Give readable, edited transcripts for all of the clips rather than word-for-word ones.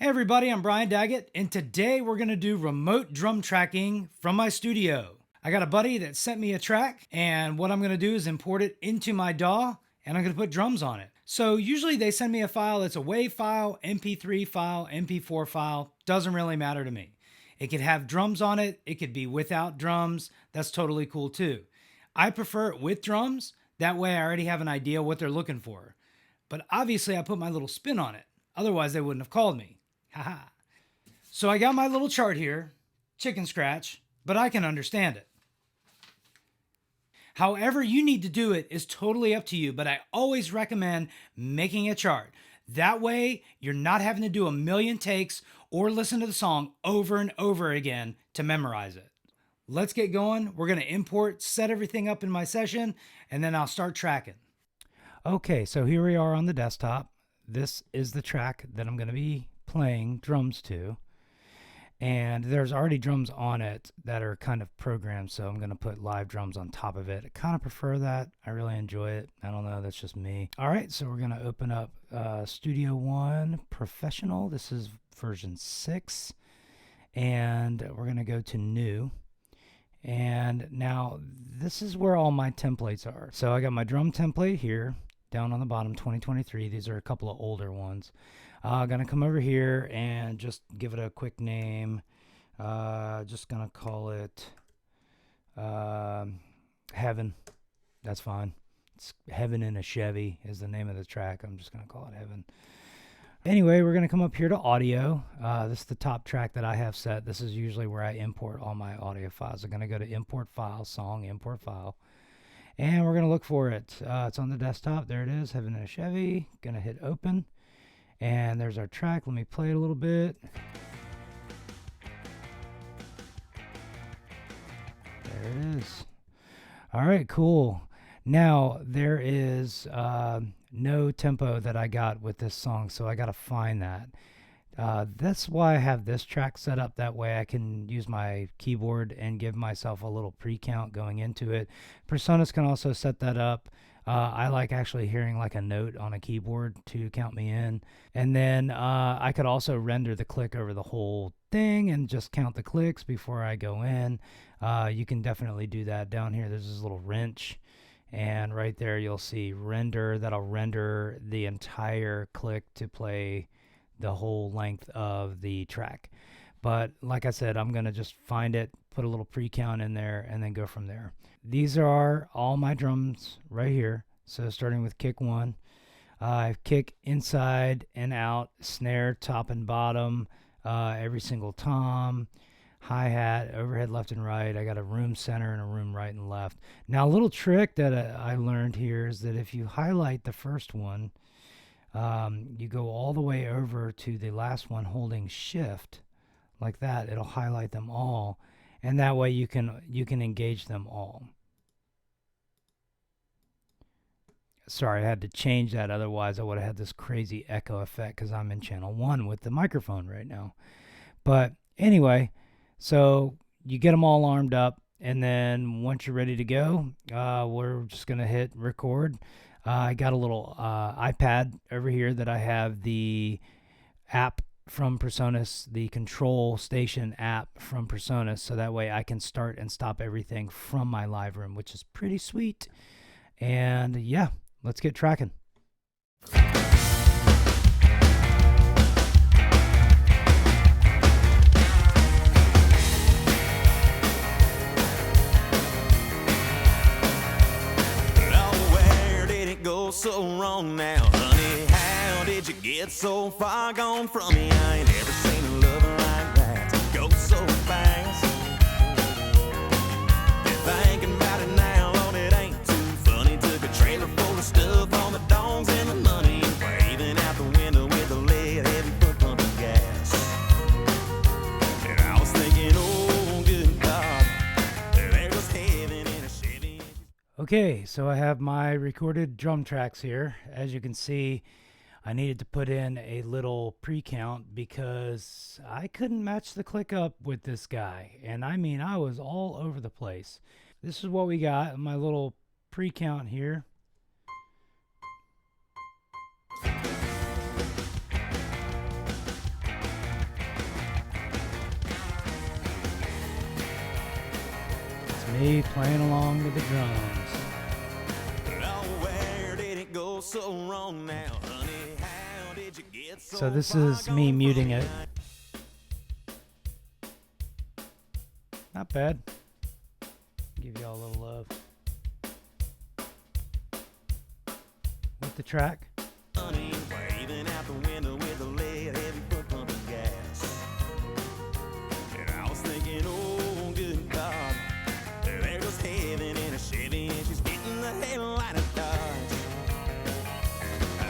Hey everybody, I'm Brian Daggett, and today we're going to do remote drum tracking from my studio. I got a buddy that sent me a track, and what I'm going to do is import it into my DAW, and I'm going to put drums on it. So usually they send me a file that's a WAV file, MP3 file, MP4 file, doesn't really matter to me. It could have drums on it, it could be without drums, that's totally cool too. I prefer it with drums, that way I already have an idea what they're looking for. But obviously I put my little spin on it, otherwise they wouldn't have called me. Haha. So I got my little chart here, chicken scratch, but I can understand it. However you need to do it is totally up to you, but I always recommend making a chart. That way you're not having to do a million takes or listen to the song over and over again to memorize it. Let's get going. We're going to import, set everything up in my session, and then I'll start tracking. Okay, so here we are on the desktop. This is the track that I'm going to be playing drums to, and there's already drums on it that are kind of programmed, so I'm going to put live drums on top of it. I kind of prefer that. I really enjoy it. I don't know, that's just me. All right, so we're going to open up Studio One Professional. This is version 6, and we're going to go to New. And now this is where all my templates are. So I got my drum template here down on the bottom, 2023. These are a couple of older ones. I'm gonna come over here and just give it a quick name. Just gonna call it Heaven. That's fine. It's Heaven in a Chevy is the name of the track. I'm just gonna call it Heaven. Anyway, we're gonna come up here to audio. This is the top track that I have set. This is usually where I import all my audio files. I'm gonna go to import file, song, import file. And we're gonna look for it. It's on the desktop. There it is, Heaven in a Chevy. Gonna hit open. And there's our track. Let me play it a little bit. There it is. All right, cool. Now there is no tempo that I got with this song, so I got to find that. That's why I have this track set up. That way I can use my keyboard and give myself a little pre-count going into it. Presonus can also set that up. I like actually hearing like a note on a keyboard to count me in. And then I could also render the click over the whole thing and just count the clicks before I go in. You can definitely do that. Down here there's this little wrench, and right there you'll see render. That'll render the entire click to play the whole length of the track. But like I said, I'm gonna just find it, put a little pre-count in there, and then go from there. These are all my drums right here. So starting with kick 1, I have kick inside and out, snare top and bottom, every single tom, hi-hat, overhead left and right. I got a room center and a room right and left. Now a little trick that I learned here is that if you highlight the first one, you go all the way over to the last one holding shift like that. It'll highlight them all, and that way you can engage them all. Sorry, I had to change that, otherwise I would have had this crazy echo effect because I'm in channel 1 with the microphone right now. But anyway, so you get them all armed up, and then once you're ready to go, we're just gonna hit record. I got a little iPad over here that I have the app from Presonus, the control station app from Presonus, so that way I can start and stop everything from my live room, which is pretty sweet. And yeah, let's get tracking. So wrong now, honey, how did you get so far gone from me? I ain't ever seen a lover like that, go so fast. Thinking about it now, Lord, it ain't too funny. Took a trailer full of stuff, all the dogs and the money, and waving out the window with a lead heavy foot pump of gas. And I was thinking, oh good God, there goes heaven in a Chevy. Okay, so I have my recorded drum tracks here. As you can see, I needed to put in a little pre-count because I couldn't match the click up with this guy. And I mean, I was all over the place. This is what we got, my little pre-count here. Me playing along with the drums. Oh, where did it go so wrong now, honey? How did you get so So this far is me gone muting from it. me? Not bad. Give y'all a little love. With the track. Honey, waving out the window with a lead heavy foot pump of gas. And I was thinking, oh, good God, there goes heaven in a Chevy and she's getting the hell out of Dodge.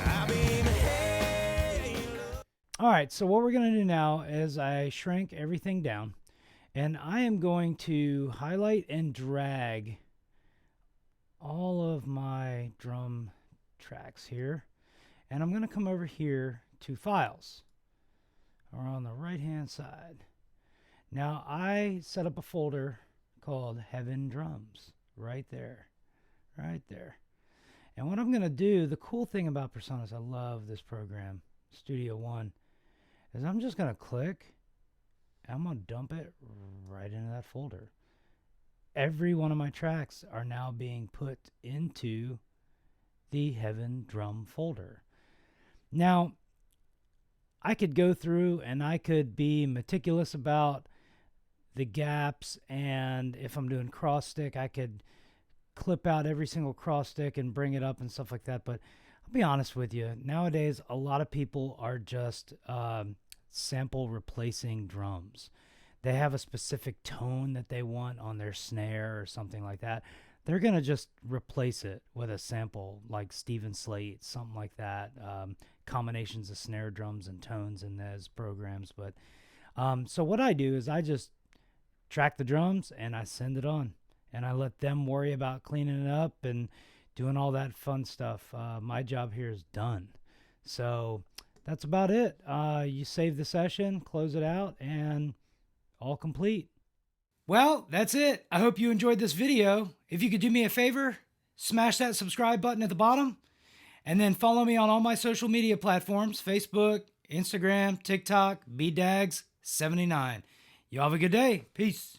I mean, hey, look. All right, so what we're going to do now is I shrink everything down, and I am going to highlight and drag all of my drum tracks here. And I'm going to come over here to Files, or on the right-hand side. Now, I set up a folder called Heaven Drums right there, right there. And what I'm going to do, the cool thing about Presonus, I love this program, Studio One, is I'm just going to click, and I'm going to dump it right into that folder. Every one of my tracks are now being put into the Heaven Drum folder. Now, I could go through and I could be meticulous about the gaps, and if I'm doing cross stick, I could clip out every single cross stick and bring it up and stuff like that. But I'll be honest with you, nowadays a lot of people are just sample replacing drums. They have a specific tone that they want on their snare or something like that. They're going to just replace it with a sample like Steven Slate, something like that. Combinations of snare drums and tones in those programs. But so what I do is I just track the drums and I send it on. And I let them worry about cleaning it up and doing all that fun stuff. My job here is done. So that's about it. You save the session, close it out, and all complete. Well, that's it. I hope you enjoyed this video. If you could do me a favor, smash that subscribe button at the bottom, and then follow me on all my social media platforms, Facebook, Instagram, TikTok, BDags79. You all have a good day. Peace.